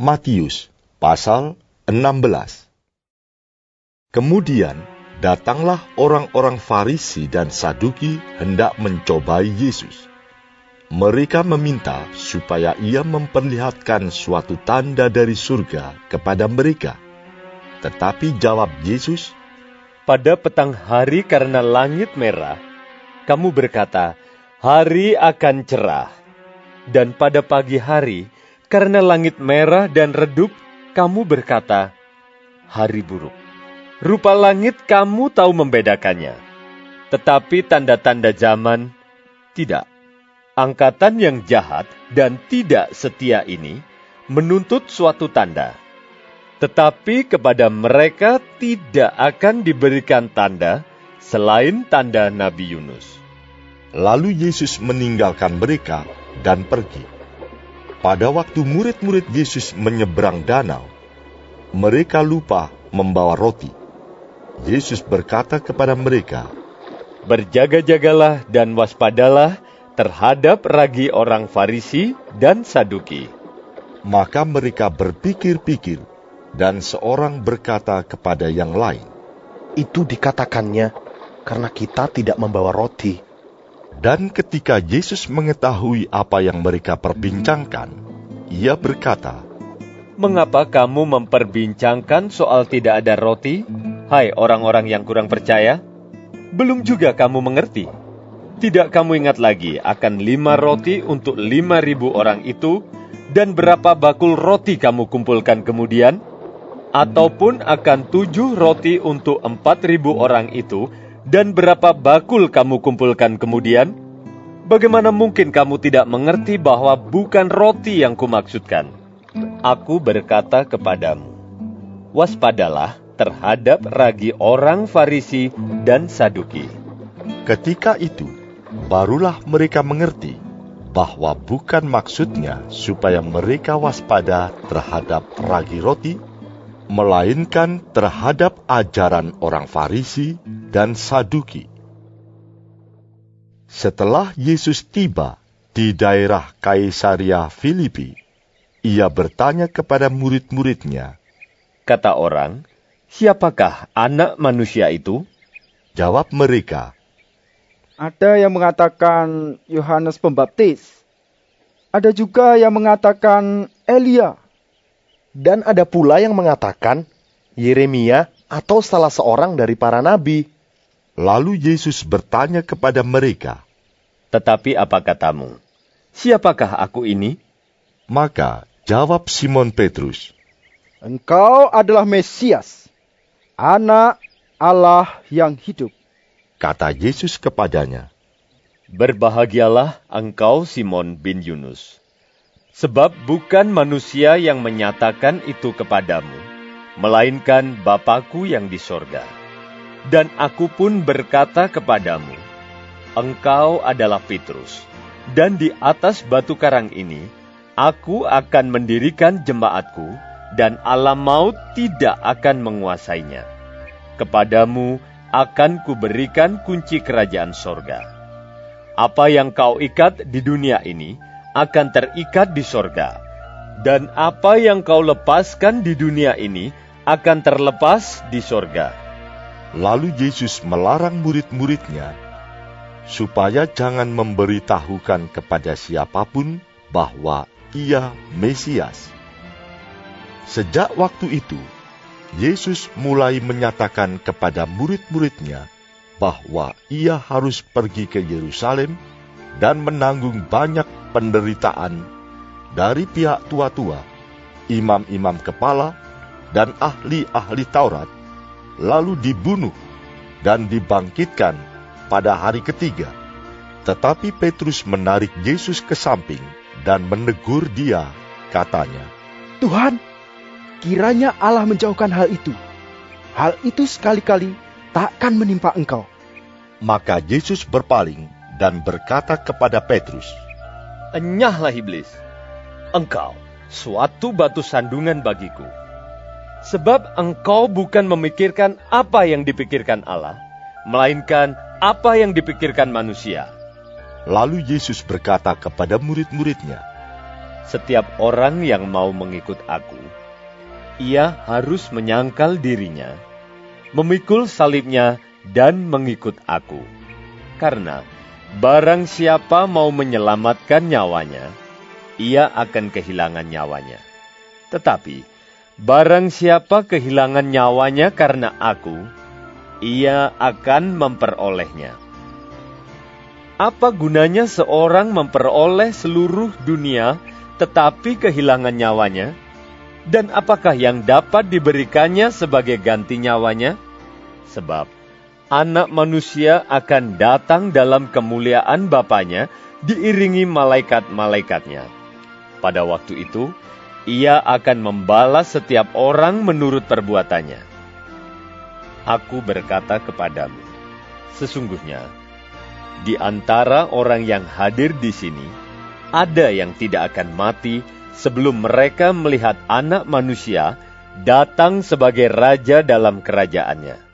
Matius pasal 16. Kemudian datanglah orang-orang Farisi dan Saduki hendak mencobai Yesus. Mereka meminta supaya ia memperlihatkan suatu tanda dari surga kepada mereka. Tetapi jawab Yesus, "Pada petang hari karena langit merah, kamu berkata, hari akan cerah. Dan pada pagi hari, karena langit merah dan redup, kamu berkata, hari buruk. Rupa langit kamu tahu membedakannya. Tetapi tanda-tanda zaman, tidak. Angkatan yang jahat dan tidak setia ini menuntut suatu tanda. Tetapi kepada mereka tidak akan diberikan tanda selain tanda Nabi Yunus." Lalu Yesus meninggalkan mereka dan pergi. Pada waktu murid-murid Yesus menyeberang danau, mereka lupa membawa roti. Yesus berkata kepada mereka, "Berjaga-jagalah dan waspadalah terhadap ragi orang Farisi dan Saduki." Maka mereka berpikir-pikir, dan seorang berkata kepada yang lain, "Itu dikatakannya karena kita tidak membawa roti." Dan ketika Yesus mengetahui apa yang mereka perbincangkan, ia berkata, "Mengapa kamu memperbincangkan soal tidak ada roti, hai orang-orang yang kurang percaya? Belum juga kamu mengerti? Tidak kamu ingat lagi akan 5 roti untuk 5.000 orang itu, dan berapa bakul roti kamu kumpulkan kemudian? Ataupun akan 7 roti untuk 4.000 orang itu, dan berapa bakul kamu kumpulkan kemudian? Bagaimana mungkin kamu tidak mengerti bahwa bukan roti yang kumaksudkan? Aku berkata kepadamu, waspadalah terhadap ragi orang Farisi dan Saduki." Ketika itu, barulah mereka mengerti bahwa bukan maksudnya supaya mereka waspada terhadap ragi roti, melainkan terhadap ajaran orang Farisi dan Saduki. Setelah Yesus tiba di daerah Kaisaria Filipi, ia bertanya kepada murid-muridnya, Kata orang, "Siapakah anak manusia itu?" Jawab mereka, Ada yang mengatakan Yohanes Pembaptis. Ada juga yang mengatakan Elia. Dan ada pula yang mengatakan Yeremia atau salah seorang dari para nabi. Lalu Yesus bertanya kepada mereka, Tetapi apa katamu? Siapakah aku ini? maka jawab Simon Petrus, Engkau adalah Mesias, Anak Allah yang hidup. kata Yesus kepadanya, Berbahagialah engkau Simon bin Yunus. Sebab bukan manusia yang menyatakan itu kepadamu, melainkan Bapa-Ku yang di sorga. Dan aku pun berkata kepadamu, engkau adalah Petrus, dan di atas batu karang ini, aku akan mendirikan jemaatku, dan alam maut tidak akan menguasainya. Kepadamu akan kuberikan kunci kerajaan sorga. Apa yang kau ikat di dunia ini, akan terikat di sorga, dan apa yang kau lepaskan di dunia ini akan terlepas di sorga. Lalu Yesus melarang murid-muridnya supaya jangan memberitahukan kepada siapapun bahwa ia Mesias. Sejak waktu itu, Yesus mulai menyatakan kepada murid-muridnya bahwa ia harus pergi ke Yerusalem dan menanggung banyak penderitaan dari pihak tua-tua, imam-imam kepala, dan ahli-ahli Taurat, lalu dibunuh dan dibangkitkan pada hari ketiga. Tetapi Petrus menarik Yesus ke samping dan menegur dia, katanya, Tuhan, kiranya Allah menjauhkan hal itu. Hal itu sekali-kali takkan menimpa engkau. Maka Yesus berpaling dan berkata kepada Petrus, Enyahlah iblis, engkau suatu batu sandungan bagiku. Sebab engkau bukan memikirkan apa yang dipikirkan Allah, melainkan apa yang dipikirkan manusia. Lalu Yesus berkata kepada murid-muridnya, Setiap orang yang mau mengikut aku, ia harus menyangkal dirinya, memikul salibnya, dan mengikut aku. Karena barang siapa mau menyelamatkan nyawanya, ia akan kehilangan nyawanya. Tetapi barang siapa kehilangan nyawanya karena aku, ia akan memperolehnya. Apa gunanya seorang memperoleh seluruh dunia tetapi kehilangan nyawanya? Dan apakah yang dapat diberikannya sebagai ganti nyawanya? Sebab Anak Manusia akan datang dalam kemuliaan Bapanya diiringi malaikat-malaikatnya. Pada waktu itu, ia akan membalas setiap orang menurut perbuatannya. Aku berkata kepadamu, sesungguhnya, di antara orang yang hadir di sini, ada yang tidak akan mati sebelum mereka melihat Anak Manusia datang sebagai Raja dalam kerajaannya.